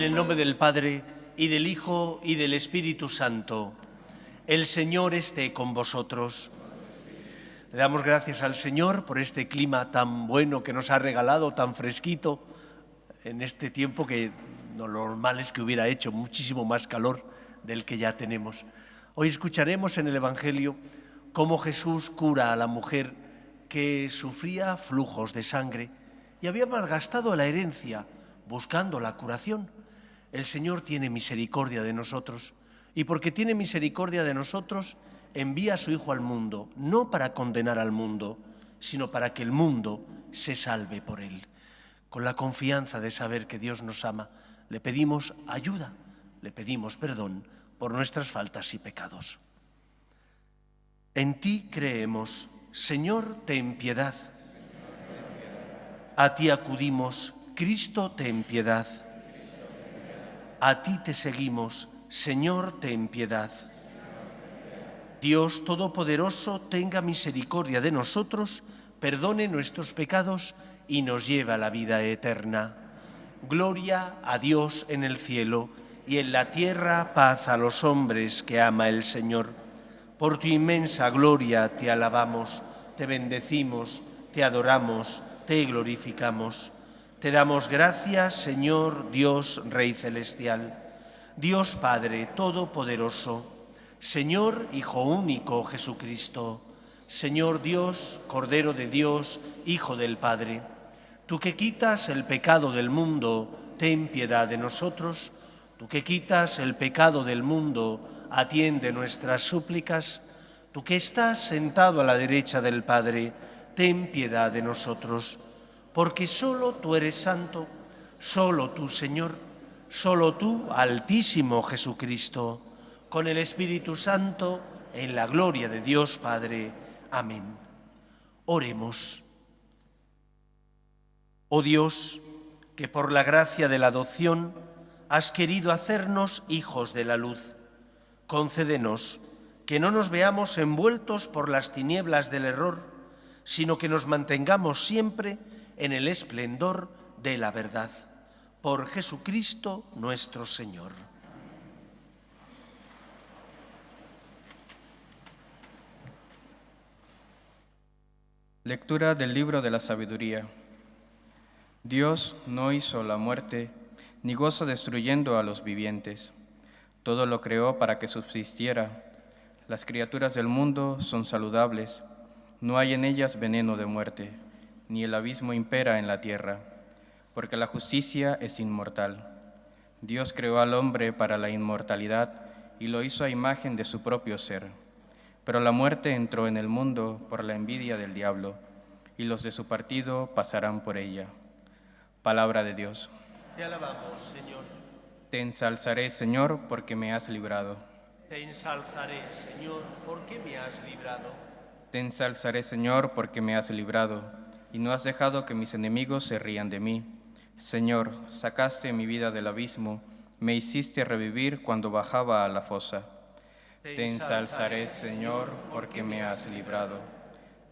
el nombre del Padre, y del Hijo, y del Espíritu Santo. El Señor esté con vosotros. Le damos gracias al Señor por este clima tan bueno que nos ha regalado, tan fresquito, en este tiempo que lo normal es que hubiera hecho muchísimo más calor del que ya tenemos. Hoy escucharemos en el Evangelio cómo Jesús cura a la mujer que sufría flujos de sangre y había malgastado la herencia buscando la curación. El Señor tiene misericordia de nosotros y porque tiene misericordia de nosotros envía a su Hijo al mundo, no para condenar al mundo, sino para que el mundo se salve por él. Con la confianza de saber que Dios nos ama, le pedimos ayuda, le pedimos perdón por nuestras faltas y pecados. En ti creemos, Señor, ten piedad. A ti acudimos, Cristo, ten piedad. A ti te seguimos, Señor, ten piedad. Dios Todopoderoso, tenga misericordia de nosotros, perdone nuestros pecados y nos lleve a la vida eterna. Gloria a Dios en el cielo y en la tierra paz a los hombres que ama el Señor. Por tu inmensa gloria te alabamos, te bendecimos, te adoramos, te glorificamos. Te damos gracias, Señor Dios Rey Celestial, Dios Padre Todopoderoso, Señor Hijo único Jesucristo, Señor Dios, Cordero de Dios, Hijo del Padre. Tú que quitas el pecado del mundo, ten piedad de nosotros. Tú que quitas el pecado del mundo, atiende nuestras súplicas. Tú que estás sentado a la derecha del Padre, ten piedad de nosotros. Porque solo tú eres santo, solo tú, Señor, solo tú, Altísimo Jesucristo, con el Espíritu Santo, en la gloria de Dios Padre. Amén. Oremos. Oh Dios, que por la gracia de la adopción has querido hacernos hijos de la luz, concédenos que no nos veamos envueltos por las tinieblas del error, sino que nos mantengamos siempre en el esplendor de la verdad. Por Jesucristo nuestro Señor. Lectura del libro de la sabiduría. Dios no hizo la muerte, ni goza destruyendo a los vivientes. Todo lo creó para que subsistiera. Las criaturas del mundo son saludables, no hay en ellas veneno de muerte, ni el abismo impera en la tierra, porque la justicia es inmortal. Dios creó al hombre para la inmortalidad y lo hizo a imagen de su propio ser. Pero la muerte entró en el mundo por la envidia del diablo, y los de su partido pasarán por ella. Palabra de Dios. Te alabamos, Señor. Te ensalzaré, Señor, porque me has librado. Te ensalzaré, Señor, porque me has librado. Te ensalzaré, Señor, porque me has librado, y no has dejado que mis enemigos se rían de mí. Señor, sacaste mi vida del abismo, me hiciste revivir cuando bajaba a la fosa. Te ensalzaré, Señor, porque me has librado.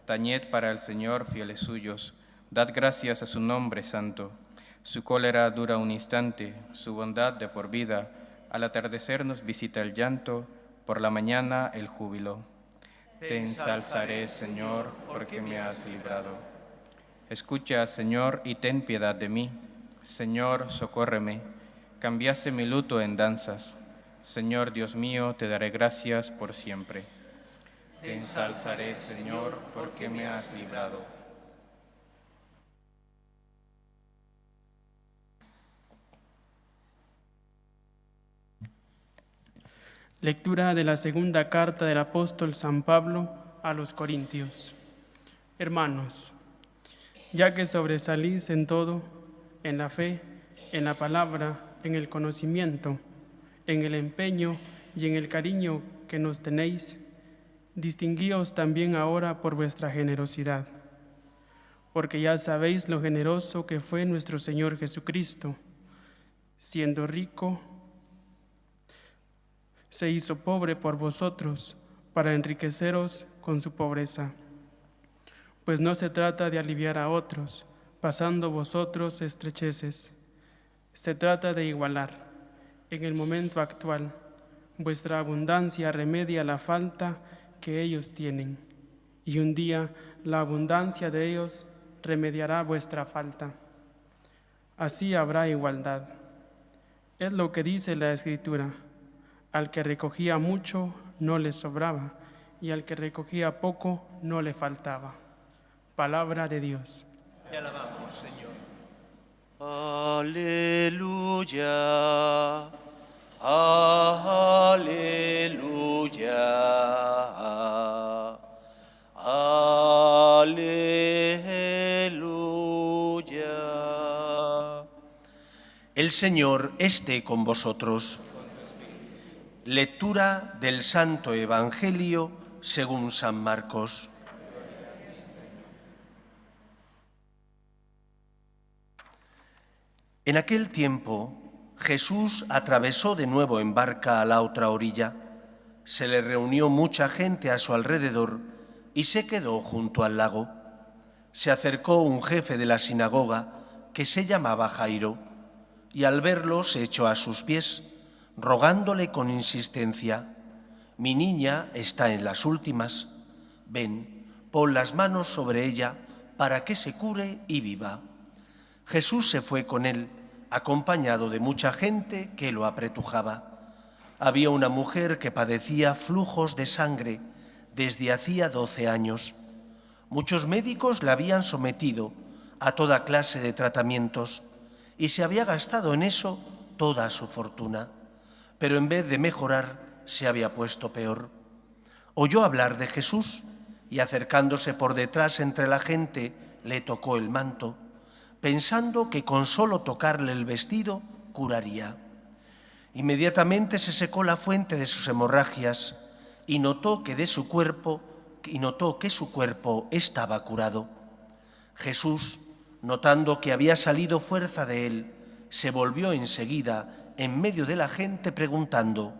Tañed para el Señor, fieles suyos, dad gracias a su nombre santo. Su cólera dura un instante, su bondad de por vida. Al atardecer nos visita el llanto, por la mañana el júbilo. Te ensalzaré, Señor, porque me has librado. Escucha, Señor, y ten piedad de mí. Señor, socórreme. Cambiaste mi luto en danzas. Señor Dios mío, te daré gracias por siempre. Te ensalzaré, Señor, porque me has librado. Lectura de la segunda carta del apóstol San Pablo a los Corintios. Hermanos, ya que sobresalís en todo, en la fe, en la palabra, en el conocimiento, en el empeño y en el cariño que nos tenéis, distinguíos también ahora por vuestra generosidad, porque ya sabéis lo generoso que fue nuestro Señor Jesucristo, siendo rico, se hizo pobre por vosotros, para enriqueceros con su pobreza. Pues no se trata de aliviar a otros, pasando vosotros estrecheces, Se trata de igualar. En el momento actual, vuestra abundancia remedia la falta que ellos tienen, y un día la abundancia de ellos remediará vuestra falta. Así habrá igualdad. Es lo que dice la Escritura: al que recogía mucho no le sobraba, y al que recogía poco no le faltaba. Palabra de Dios. Te alabamos, Señor. Aleluya, aleluya, aleluya. El Señor esté con vosotros. Lectura del Santo Evangelio según San Marcos. En aquel tiempo, Jesús atravesó de nuevo en barca a la otra orilla. Se le reunió mucha gente a su alrededor y se quedó junto al lago. Se acercó un jefe de la sinagoga que se llamaba Jairo, y al verlo se echó a sus pies, rogándole con insistencia: «Mi niña está en las últimas. Ven, pon las manos sobre ella para que se cure y viva». Jesús se fue con él, acompañado de mucha gente que lo apretujaba. Había una mujer que padecía flujos de sangre desde hacía 12 años. Muchos médicos la habían sometido a toda clase de tratamientos y se había gastado en eso toda su fortuna. Pero en vez de mejorar, se había puesto peor. Oyó hablar de Jesús y, acercándose por detrás entre la gente, le tocó el manto, pensando que con solo tocarle el vestido curaría. Inmediatamente se secó la fuente de sus hemorragias y notó que su cuerpo estaba curado. Jesús, notando que había salido fuerza de él, se volvió enseguida en medio de la gente preguntando: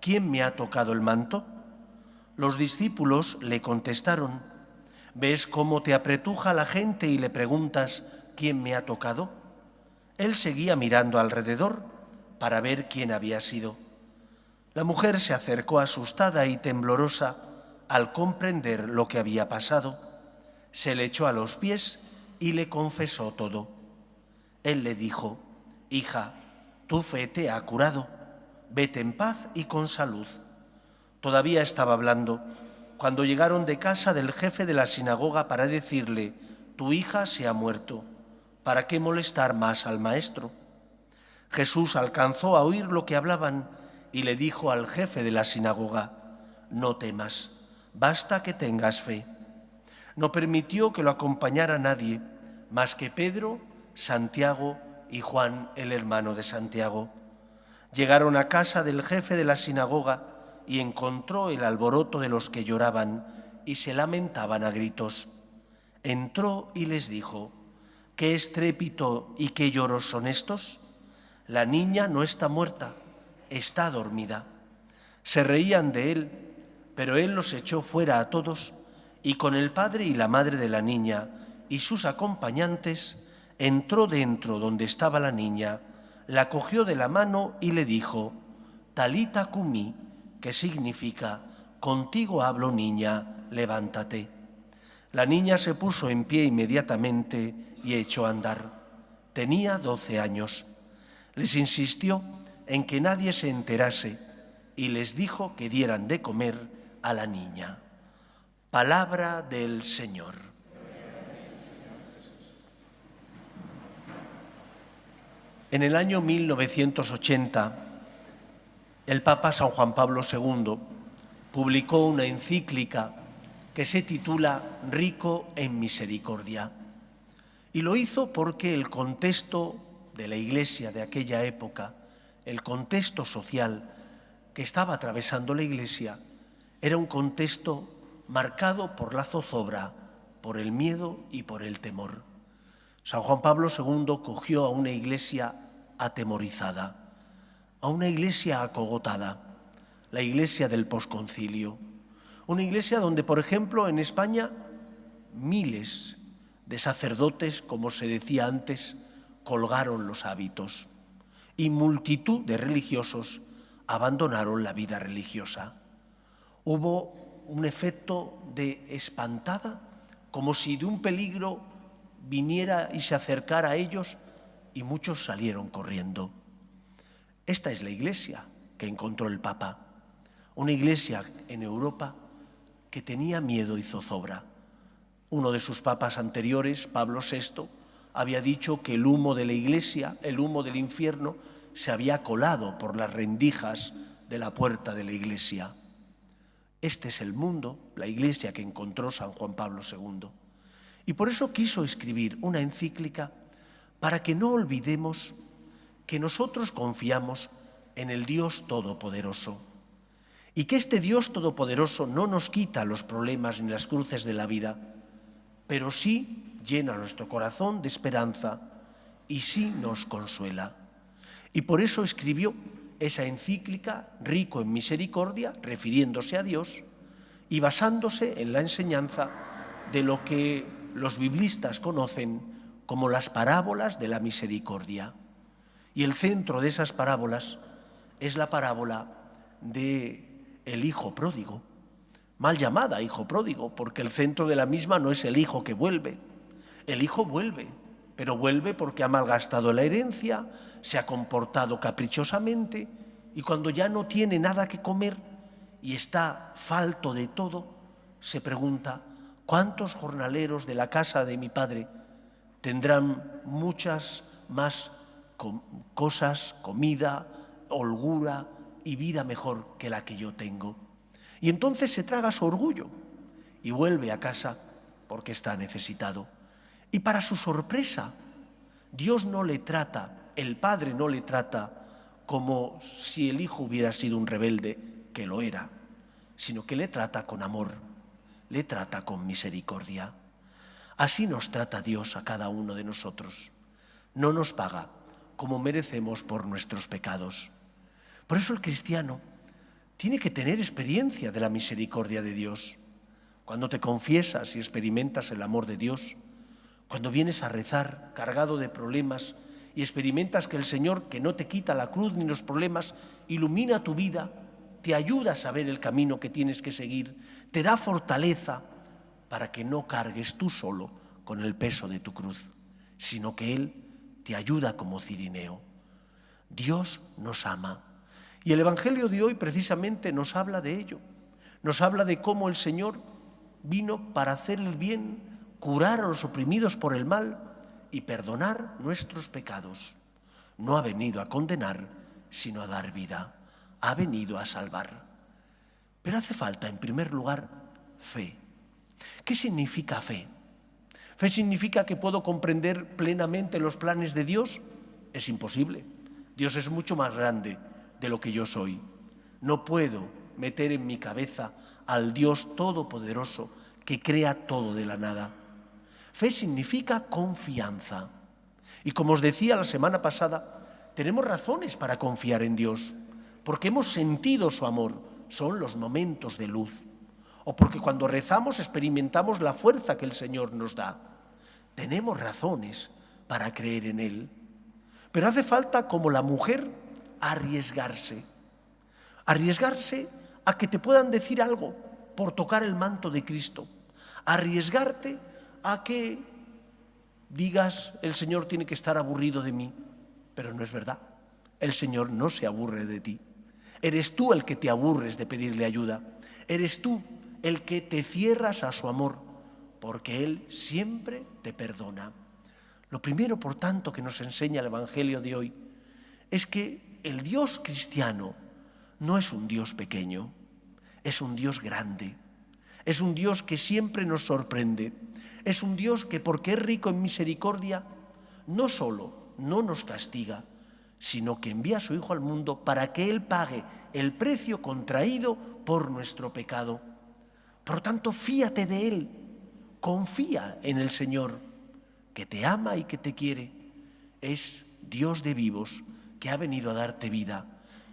«¿Quién me ha tocado el manto?». Los discípulos le contestaron: «¿Ves cómo te apretuja la gente y le preguntas: ¿quién me ha tocado?». Él seguía mirando alrededor para ver quién había sido. La mujer se acercó asustada y temblorosa al comprender lo que había pasado. Se le echó a los pies y le confesó todo. Él le dijo: «Hija, tu fe te ha curado. Vete en paz y con salud». Todavía estaba hablando cuando llegaron de casa del jefe de la sinagoga para decirle: «Tu hija se ha muerto. ¿Para qué molestar más al maestro?». Jesús alcanzó a oír lo que hablaban y le dijo al jefe de la sinagoga: «No temas, basta que tengas fe». No permitió que lo acompañara nadie más que Pedro, Santiago y Juan, el hermano de Santiago. Llegaron a casa del jefe de la sinagoga y encontró el alboroto de los que lloraban y se lamentaban a gritos. Entró y les dijo: «¿Qué estrépito y qué lloros son estos? La niña no está muerta, está dormida». Se reían de él, pero él los echó fuera a todos y con el padre y la madre de la niña y sus acompañantes entró dentro donde estaba la niña, la cogió de la mano y le dijo: «Talita cumi», que significa: «Contigo hablo, niña, levántate». La niña se puso en pie inmediatamente y echó a andar. Tenía 12 años. Les insistió en que nadie se enterase y les dijo que dieran de comer a la niña. Palabra del Señor. En el año 1980, el Papa San Juan Pablo II publicó una encíclica que se titula Rico en Misericordia. Y lo hizo porque el contexto de la Iglesia de aquella época, el contexto social que estaba atravesando la Iglesia, era un contexto marcado por la zozobra, por el miedo y por el temor. San Juan Pablo II cogió a una Iglesia atemorizada, a una Iglesia acogotada, la Iglesia del posconcilio. Una Iglesia donde, por ejemplo, en España, miles de sacerdotes, como se decía antes, colgaron los hábitos. y multitud de religiosos abandonaron la vida religiosa. Hubo un efecto de espantada, como si de un peligro viniera y se acercara a ellos, y muchos salieron corriendo. Esta es la iglesia que encontró el Papa, una iglesia en Europa que tenía miedo y zozobra. Uno de sus papas anteriores, Pablo VI, había dicho que el humo de la iglesia, el humo del infierno, se había colado por las rendijas de la puerta de la iglesia. Este es el mundo, la iglesia que encontró San Juan Pablo II. Y por eso quiso escribir una encíclica para que no olvidemos que nosotros confiamos en el Dios Todopoderoso y que este Dios Todopoderoso no nos quita los problemas ni las cruces de la vida, pero sí llena nuestro corazón de esperanza y sí nos consuela. Y por eso escribió esa encíclica, Rico en Misericordia, refiriéndose a Dios y basándose en la enseñanza de lo que los biblistas conocen como las parábolas de la misericordia. Y el centro de esas parábolas es la parábola del hijo pródigo, mal llamada hijo pródigo, porque el centro de la misma no es el hijo que vuelve. El hijo vuelve, pero vuelve porque ha malgastado la herencia, se ha comportado caprichosamente y cuando ya no tiene nada que comer y está falto de todo, se pregunta: ¿cuántos jornaleros de la casa de mi padre tendrán muchas más cosas, comida, holgura y vida mejor que la que yo tengo? Y entonces se traga su orgullo y vuelve a casa porque está necesitado. Y para su sorpresa, Dios no le trata, el Padre no le trata como si el hijo hubiera sido un rebelde, que lo era, sino que le trata con amor, le trata con misericordia. Así nos trata Dios a cada uno de nosotros. No nos paga como merecemos por nuestros pecados. Por eso el cristiano tiene que tener experiencia de la misericordia de Dios. Cuando te confiesas y experimentas el amor de Dios, cuando vienes a rezar cargado de problemas y experimentas que el Señor, que no te quita la cruz ni los problemas, ilumina tu vida, te ayuda a saber el camino que tienes que seguir, te da fortaleza para que no cargues tú solo con el peso de tu cruz, sino que Él te ayuda como cirineo. Dios nos ama. Y el Evangelio de hoy precisamente nos habla de ello. Nos habla de cómo el Señor vino para hacer el bien, curar a los oprimidos por el mal y perdonar nuestros pecados. No ha venido a condenar, sino a dar vida. Ha venido a salvar. Pero hace falta, en primer lugar, fe. ¿Qué significa fe? ¿Fe significa que puedo comprender plenamente los planes de Dios? Es imposible. Dios es mucho más grande de lo que yo soy. No puedo meter en mi cabeza al Dios Todopoderoso que crea todo de la nada. Fe significa confianza. Y como os decía la semana pasada, tenemos razones para confiar en Dios, porque hemos sentido su amor. Son los momentos de luz. O porque cuando rezamos experimentamos la fuerza que el Señor nos da. Tenemos razones para creer en Él. Pero hace falta, como la mujer, arriesgarse. Arriesgarse a que te puedan decir algo por tocar el manto de Cristo. Arriesgarte a que digas: el Señor tiene que estar aburrido de mí. Pero no es verdad. El Señor no se aburre de ti. Eres tú el que te aburres de pedirle ayuda. Eres tú el que te cierras a su amor, porque Él siempre te perdona. Lo primero, por tanto, que nos enseña el Evangelio de hoy es que el Dios cristiano no es un Dios pequeño, es un Dios grande, es un Dios que siempre nos sorprende, es un Dios que, porque es rico en misericordia, no solo no nos castiga, sino que envía a su Hijo al mundo para que Él pague el precio contraído por nuestro pecado. Por lo tanto, fíate de Él, confía en el Señor, que te ama y que te quiere. Es Dios de vivos, que ha venido a darte vida,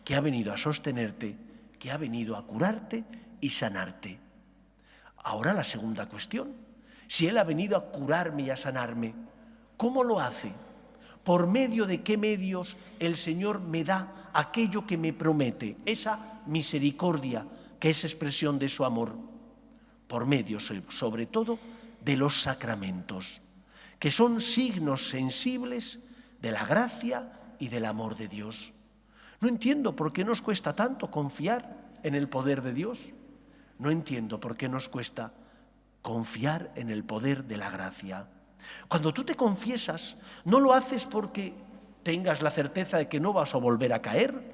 que ha venido a sostenerte, que ha venido a curarte y sanarte. Ahora la segunda cuestión: si Él ha venido a curarme y a sanarme, ¿cómo lo hace? ¿Por medio de qué medios el Señor me da aquello que me promete? Esa misericordia que es expresión de su amor. Por medio, sobre todo, de los sacramentos, que son signos sensibles de la gracia y del amor de Dios. No entiendo por qué nos cuesta tanto confiar en el poder de Dios. No entiendo por qué nos cuesta confiar en el poder de la gracia. Cuando tú te confiesas, no lo haces porque tengas la certeza de que no vas a volver a caer.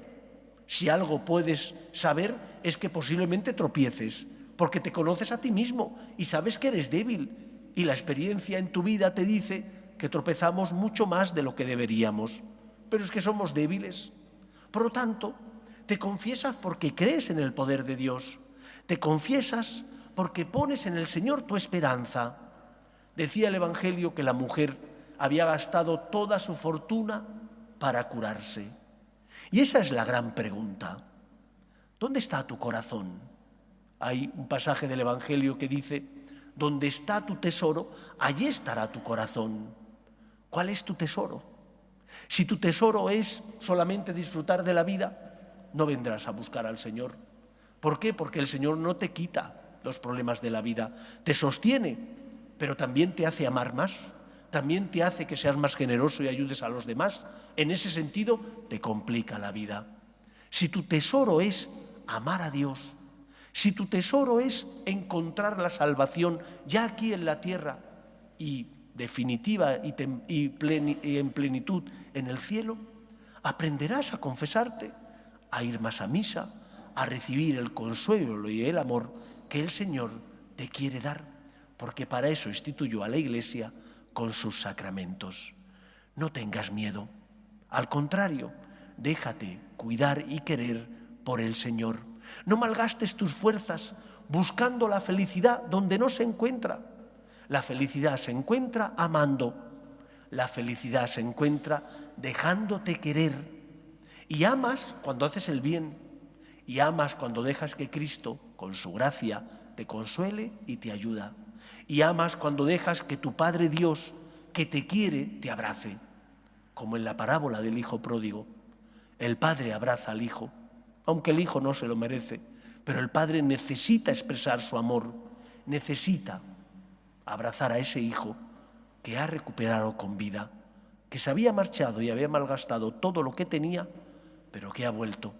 Si algo puedes saber es que posiblemente tropieces, porque te conoces a ti mismo y sabes que eres débil. Y la experiencia en tu vida te dice que tropezamos mucho más de lo que deberíamos. Pero es que somos débiles. Por lo tanto, te confiesas porque crees en el poder de Dios. Te confiesas porque pones en el Señor tu esperanza. Decía el Evangelio que la mujer había gastado toda su fortuna para curarse. Y esa es la gran pregunta. ¿Dónde está tu corazón? Hay un pasaje del Evangelio que dice: donde está tu tesoro, allí estará tu corazón. ¿Cuál es tu tesoro? Si tu tesoro es solamente disfrutar de la vida, no vendrás a buscar al Señor. ¿Por qué? Porque el Señor no te quita los problemas de la vida, te sostiene, pero también te hace amar más, también te hace que seas más generoso y ayudes a los demás. En ese sentido, te complica la vida. Si tu tesoro es amar a Dios, si tu tesoro es encontrar la salvación ya aquí en la tierra y definitiva y en plenitud en el cielo, aprenderás a confesarte, a ir más a misa, a recibir el consuelo y el amor que el Señor te quiere dar, porque para eso instituyó a la Iglesia con sus sacramentos. No tengas miedo, al contrario, déjate cuidar y querer por el Señor. No malgastes tus fuerzas buscando la felicidad donde no se encuentra. La felicidad se encuentra amando. La felicidad se encuentra dejándote querer. Y amas cuando haces el bien. Y amas cuando dejas que Cristo, con su gracia, te consuele y te ayuda. Y amas cuando dejas que tu Padre Dios, que te quiere, te abrace. Como en la parábola del hijo pródigo. El Padre abraza al Hijo, aunque el Hijo no se lo merece, pero el Padre necesita expresar su amor, necesita abrazar a ese Hijo que ha recuperado con vida, que se había marchado y había malgastado todo lo que tenía, pero que ha vuelto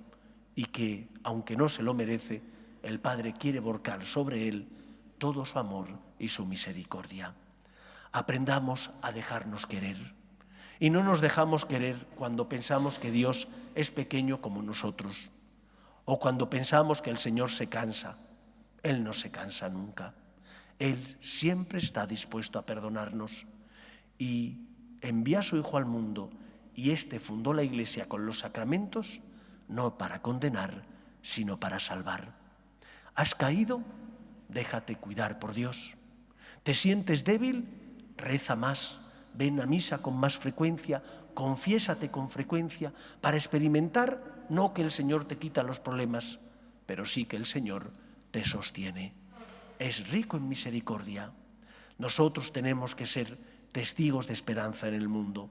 y que, aunque no se lo merece, el Padre quiere volcar sobre él todo su amor y su misericordia. Aprendamos a dejarnos querer. Y no nos dejamos querer cuando pensamos que Dios es pequeño como nosotros, o cuando pensamos que el Señor se cansa. Él no se cansa nunca. Él siempre está dispuesto a perdonarnos y envía a su Hijo al mundo, y éste fundó la Iglesia con los sacramentos, no para condenar, sino para salvar. ¿Has caído? Déjate cuidar por Dios. ¿Te sientes débil? Reza más. Ven a misa con más frecuencia, confiésate con frecuencia para experimentar no que el Señor te quita los problemas, pero sí que el Señor te sostiene. Es rico en misericordia. Nosotros tenemos que ser testigos de esperanza en el mundo.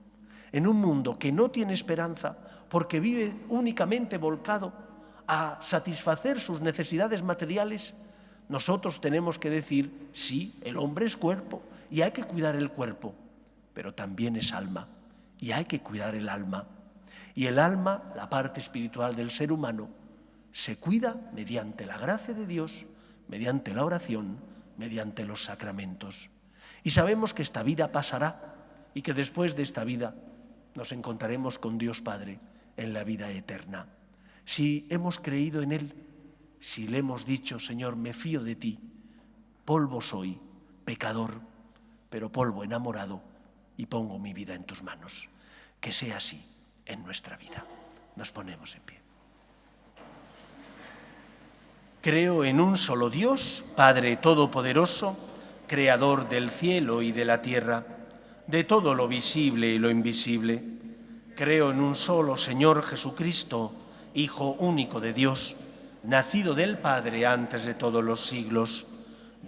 En un mundo que no tiene esperanza porque vive únicamente volcado a satisfacer sus necesidades materiales, nosotros tenemos que decir, sí, el hombre es cuerpo y hay que cuidar el cuerpo, pero también es alma, y hay que cuidar el alma. Y el alma, la parte espiritual del ser humano, se cuida mediante la gracia de Dios, mediante la oración, mediante los sacramentos. Y sabemos que esta vida pasará y que después de esta vida nos encontraremos con Dios Padre en la vida eterna. Si hemos creído en Él, si le hemos dicho, Señor, me fío de ti, polvo soy, pecador, pero polvo enamorado, y pongo mi vida en tus manos. Que sea así en nuestra vida. Nos ponemos en pie. Creo en un solo Dios, Padre Todopoderoso, Creador del cielo y de la tierra, de todo lo visible y lo invisible. Creo en un solo Señor Jesucristo, Hijo único de Dios, nacido del Padre antes de todos los siglos,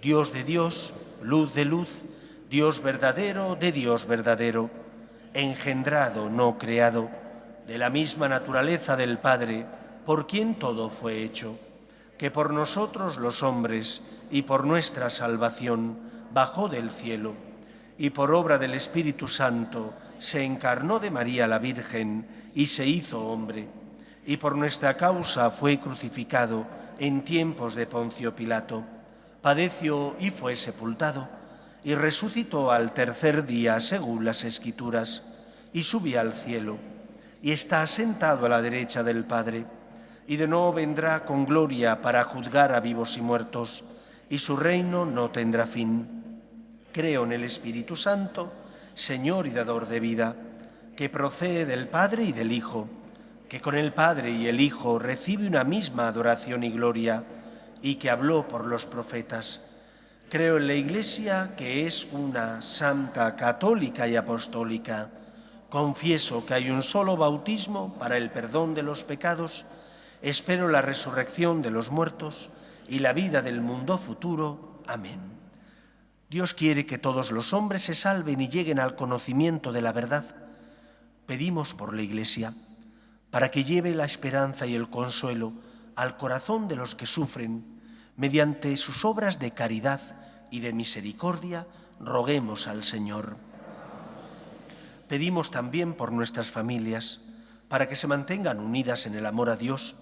Dios de Dios, luz de luz, Dios verdadero de Dios verdadero, engendrado, no creado, de la misma naturaleza del Padre, por quien todo fue hecho, que por nosotros los hombres y por nuestra salvación bajó del cielo, y por obra del Espíritu Santo se encarnó de María la Virgen y se hizo hombre, y por nuestra causa fue crucificado en tiempos de Poncio Pilato, padeció y fue sepultado, y resucitó al tercer día según las Escrituras, y subió al cielo, y está sentado a la derecha del Padre, y de nuevo vendrá con gloria para juzgar a vivos y muertos, y su reino no tendrá fin. Creo en el Espíritu Santo, Señor y dador de vida, que procede del Padre y del Hijo, que con el Padre y el Hijo recibe una misma adoración y gloria, y que habló por los profetas. Creo en la Iglesia, que es una santa, católica y apostólica. Confieso que hay un solo bautismo para el perdón de los pecados. Espero la resurrección de los muertos y la vida del mundo futuro. Amén. Dios quiere que todos los hombres se salven y lleguen al conocimiento de la verdad. Pedimos por la Iglesia, para que lleve la esperanza y el consuelo al corazón de los que sufren, mediante sus obras de caridad y de misericordia, roguemos al Señor. Pedimos también por nuestras familias, para que se mantengan unidas en el amor a Dios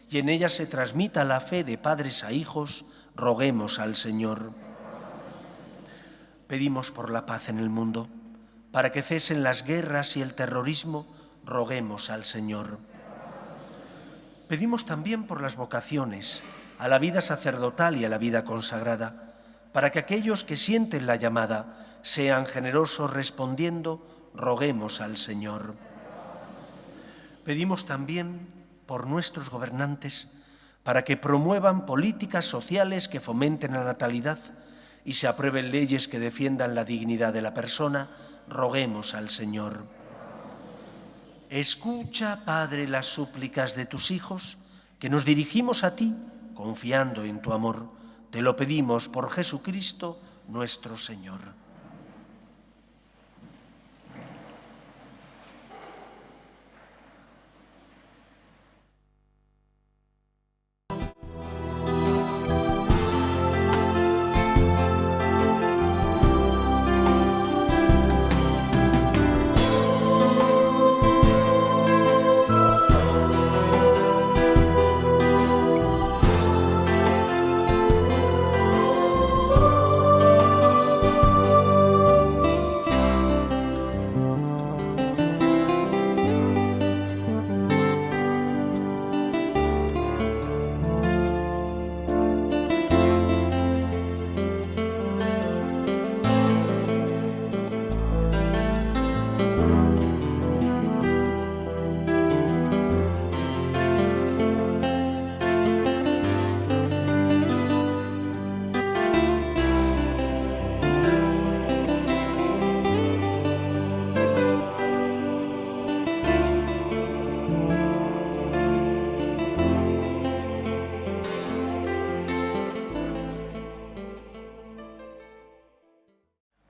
y en ellas se transmita la fe de padres a hijos, roguemos al Señor. Pedimos por la paz en el mundo, para que cesen las guerras y el terrorismo, roguemos al Señor. Pedimos también por las vocaciones, a la vida sacerdotal y a la vida consagrada, para que aquellos que sienten la llamada sean generosos respondiendo, roguemos al Señor. Pedimos también por nuestros gobernantes, para que promuevan políticas sociales que fomenten la natalidad y se aprueben leyes que defiendan la dignidad de la persona, roguemos al Señor. Escucha, Padre, las súplicas de tus hijos, que nos dirigimos a ti, confiando en tu amor. Te lo pedimos por Jesucristo, nuestro Señor.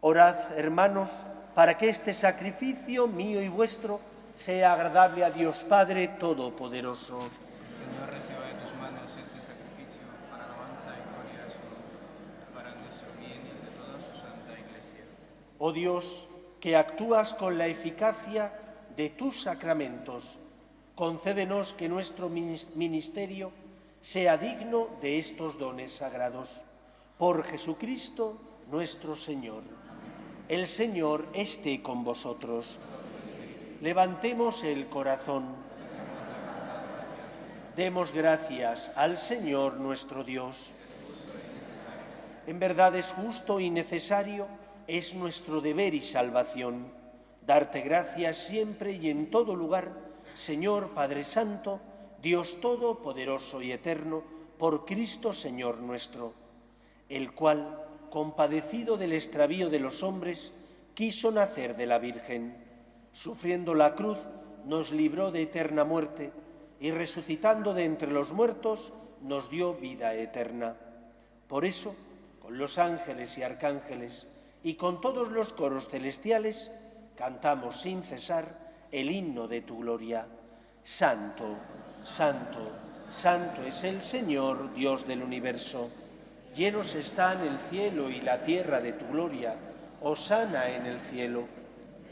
Orad, hermanos, para que este sacrificio mío y vuestro sea agradable a Dios Padre Todopoderoso. Señor, reciba de tus manos este sacrificio para alabanza y gloria de su nombre, para nuestro bien y el de toda su santa Iglesia. Oh Dios, que actúas con la eficacia de tus sacramentos, concédenos que nuestro ministerio sea digno de estos dones sagrados. Por Jesucristo nuestro Señor. El Señor esté con vosotros. Levantemos el corazón. Demos gracias al Señor nuestro Dios. En verdad es justo y necesario, es nuestro deber y salvación, darte gracias siempre y en todo lugar, Señor Padre Santo, Dios Todopoderoso y Eterno, por Cristo Señor nuestro, el cual, compadecido del extravío de los hombres, quiso nacer de la Virgen. Sufriendo la cruz, nos libró de eterna muerte y resucitando de entre los muertos, nos dio vida eterna. Por eso, con los ángeles y arcángeles y con todos los coros celestiales, cantamos sin cesar el himno de tu gloria. Santo, santo, santo es el Señor, Dios del universo. Llenos están el cielo y la tierra de tu gloria. Hosana en el cielo.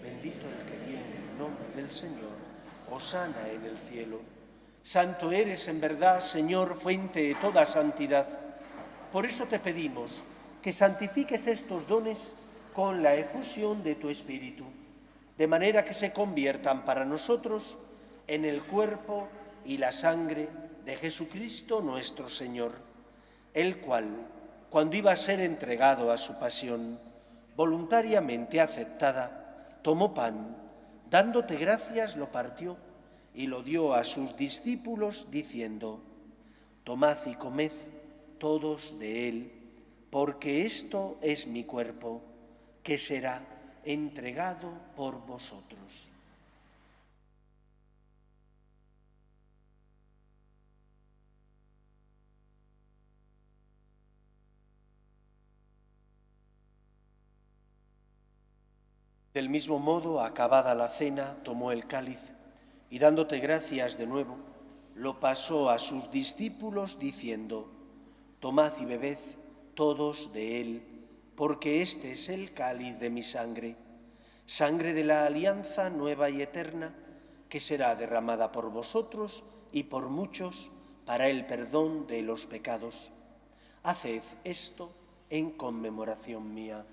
Bendito el que viene en nombre del Señor. Hosana en el cielo. Santo eres en verdad, Señor, fuente de toda santidad. Por eso te pedimos que santifiques estos dones con la efusión de tu Espíritu, de manera que se conviertan para nosotros en el cuerpo y la sangre de Jesucristo nuestro Señor, el cual, cuando iba a ser entregado a su pasión, voluntariamente aceptada, tomó pan, dándote gracias, lo partió y lo dio a sus discípulos, diciendo: tomad y comed todos de él, porque esto es mi cuerpo, que será entregado por vosotros. Del mismo modo, acabada la cena, tomó el cáliz y, dándote gracias de nuevo, lo pasó a sus discípulos, diciendo: tomad y bebed todos de él, porque este es el cáliz de mi sangre, sangre de la alianza nueva y eterna, que será derramada por vosotros y por muchos para el perdón de los pecados. Haced esto en conmemoración mía.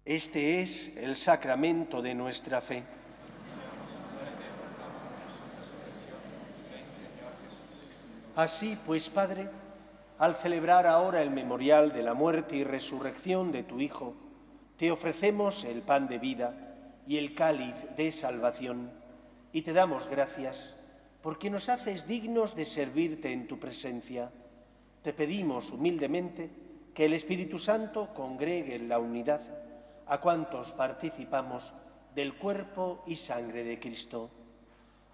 Este es el sacramento de nuestra fe. Así pues, Padre, al celebrar ahora el memorial de la muerte y resurrección de tu Hijo, te ofrecemos el pan de vida y el cáliz de salvación, y te damos gracias porque nos haces dignos de servirte en tu presencia. Te pedimos humildemente que el Espíritu Santo congregue en la unidad a cuantos participamos del cuerpo y sangre de Cristo.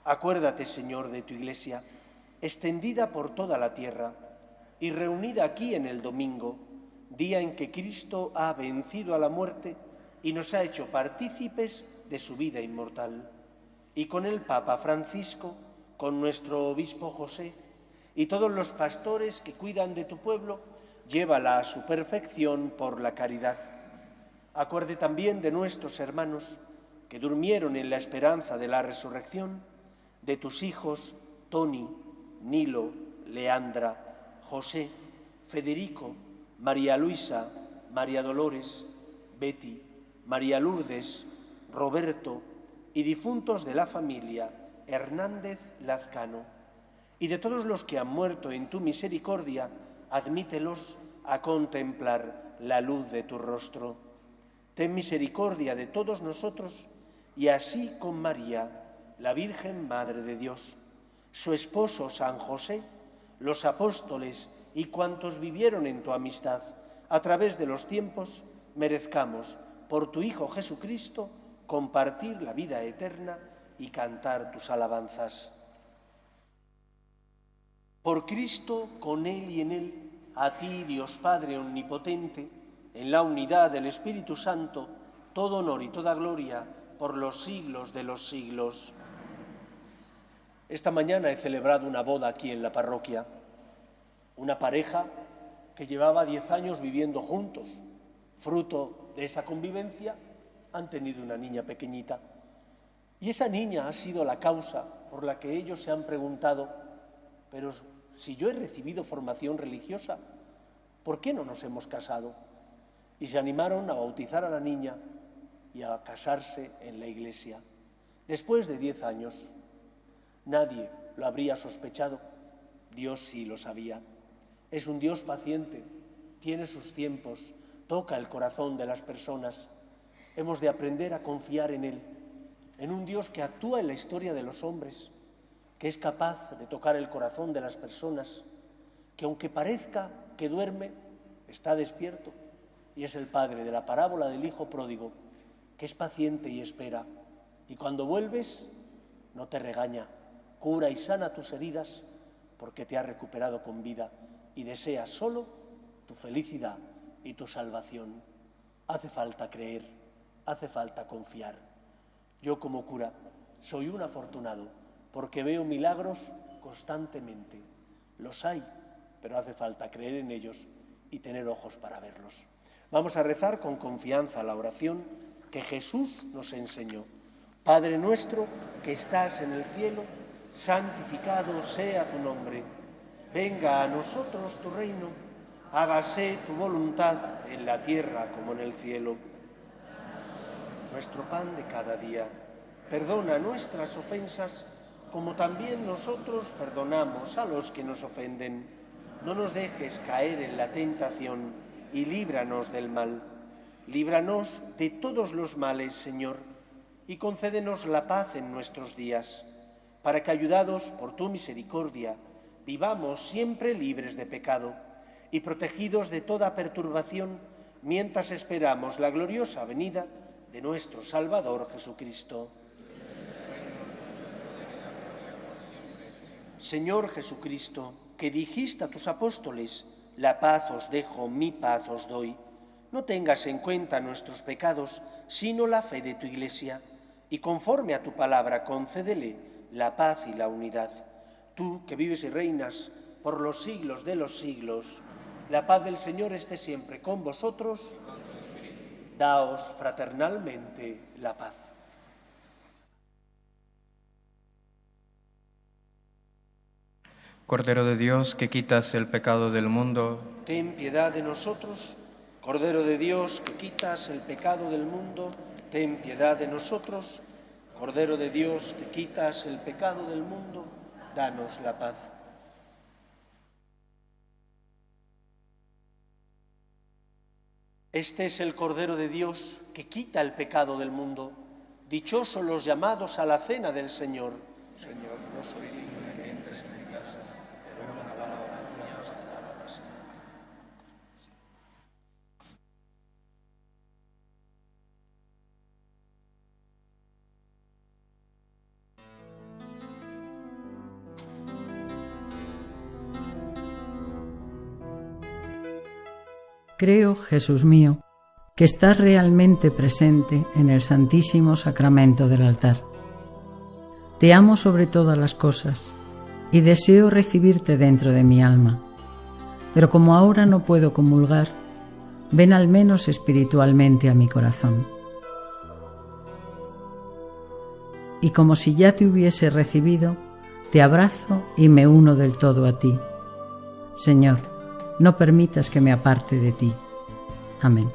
Acuérdate, Señor, de tu Iglesia, extendida por toda la tierra y reunida aquí en el domingo, día en que Cristo ha vencido a la muerte y nos ha hecho partícipes de su vida inmortal. Y con el Papa Francisco, con nuestro obispo José y todos los pastores que cuidan de tu pueblo, llévala a su perfección por la caridad. Acuerde también de nuestros hermanos que durmieron en la esperanza de la resurrección, de tus hijos Toni, Nilo, Leandra, José, Federico, María Luisa, María Dolores, Betty, María Lourdes, Roberto y difuntos de la familia Hernández Lazcano. Y de todos los que han muerto en tu misericordia, admítelos a contemplar la luz de tu rostro. Ten misericordia de todos nosotros y así con María, la Virgen Madre de Dios, su esposo San José, los apóstoles y cuantos vivieron en tu amistad a través de los tiempos, merezcamos, por tu Hijo Jesucristo, compartir la vida eterna y cantar tus alabanzas. Por Cristo, con Él y en Él, a ti, Dios Padre Omnipotente, en la unidad del Espíritu Santo, todo honor y toda gloria por los siglos de los siglos. Esta mañana he celebrado una boda aquí en la parroquia. Una pareja que llevaba 10 años viviendo juntos. Fruto de esa convivencia han tenido una niña pequeñita. Y esa niña ha sido la causa por la que ellos se han preguntado: pero si yo he recibido formación religiosa, ¿por qué no nos hemos casado? Y se animaron a bautizar a la niña y a casarse en la iglesia. Después de 10 años, nadie lo habría sospechado. Dios sí lo sabía. Es un Dios paciente, tiene sus tiempos, toca el corazón de las personas. Hemos de aprender a confiar en Él, en un Dios que actúa en la historia de los hombres, que es capaz de tocar el corazón de las personas, que aunque parezca que duerme, está despierto. Y es el padre de la parábola del hijo pródigo, que es paciente y espera. Y cuando vuelves, no te regaña, Cura y sana tus heridas, porque te has recuperado con vida y deseas solo tu felicidad y tu salvación. Hace falta creer, hace falta confiar. Yo como cura soy un afortunado porque veo milagros constantemente. Los hay, pero hace falta creer en ellos y tener ojos para verlos. Vamos a rezar con confianza la oración que Jesús nos enseñó. Padre nuestro que estás en el cielo, santificado sea tu nombre. Venga a nosotros tu reino, hágase tu voluntad en la tierra como en el cielo. Nuestro pan de cada día, perdona nuestras ofensas, como también nosotros perdonamos a los que nos ofenden. No nos dejes caer en la tentación y líbranos del mal. Líbranos de todos los males, Señor, y concédenos la paz en nuestros días, para que, ayudados por tu misericordia, vivamos siempre libres de pecado y protegidos de toda perturbación, mientras esperamos la gloriosa venida de nuestro Salvador Jesucristo. Señor Jesucristo, que dijiste a tus apóstoles, la paz os dejo, mi paz os doy, no tengas en cuenta nuestros pecados, sino la fe de tu Iglesia, y conforme a tu palabra concédele la paz y la unidad. Tú, que vives y reinas por los siglos de los siglos, la paz del Señor esté siempre con vosotros. Daos fraternalmente la paz. Cordero de Dios, que quitas el pecado del mundo, Ten piedad de nosotros. Cordero de Dios, que quitas el pecado del mundo, ten piedad de nosotros. Cordero de Dios, que quitas el pecado del mundo, danos la paz. Este es el Cordero de Dios que quita el pecado del mundo. Dichosos los llamados a la cena del Señor. Señor, no soy digno de que entres en mi casa, pero una palabra mía bastará para siempre. Creo, Jesús mío, que estás realmente presente en el Santísimo Sacramento del altar. Te amo sobre todas las cosas y deseo recibirte dentro de mi alma, pero como ahora no puedo comulgar, ven al menos espiritualmente a mi corazón. Y como si ya te hubiese recibido, te abrazo y me uno del todo a ti. Señor, no permitas que me aparte de ti. Amén.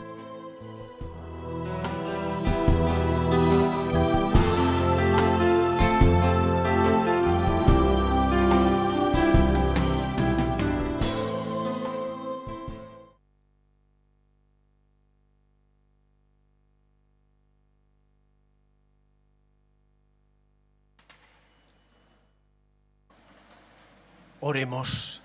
Oremos.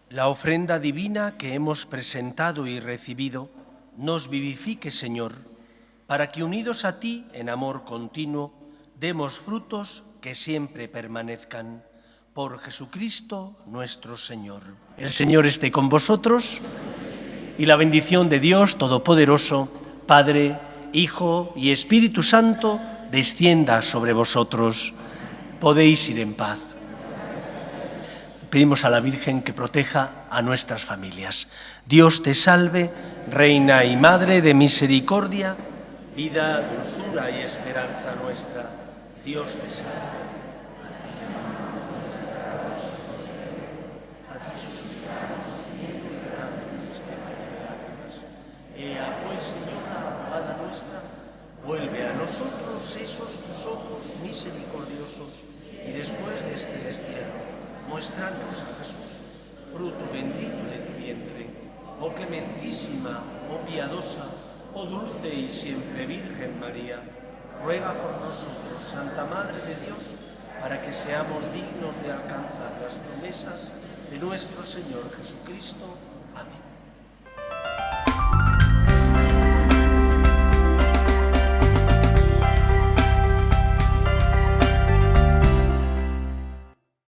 La ofrenda divina que hemos presentado y recibido nos vivifique, Señor, para que unidos a ti en amor continuo demos frutos que siempre permanezcan. Por Jesucristo nuestro Señor. El Señor esté con vosotros y la bendición de Dios Todopoderoso, Padre, Hijo y Espíritu Santo, descienda sobre vosotros. Podéis ir en paz. Pedimos a la Virgen que proteja a nuestras familias. Dios te salve, Reina y Madre de misericordia, vida, dulzura y esperanza nuestra. Dios te salve. Ea pues, Señora, abogada nuestra, vuelve a nosotros esos tus ojos misericordiosos y después de este destierro, muéstranos a Jesús, fruto bendito de tu vientre, oh clementísima, oh piadosa, oh dulce y siempre Virgen María, ruega por nosotros, Santa Madre de Dios, para que seamos dignos de alcanzar las promesas de nuestro Señor Jesucristo.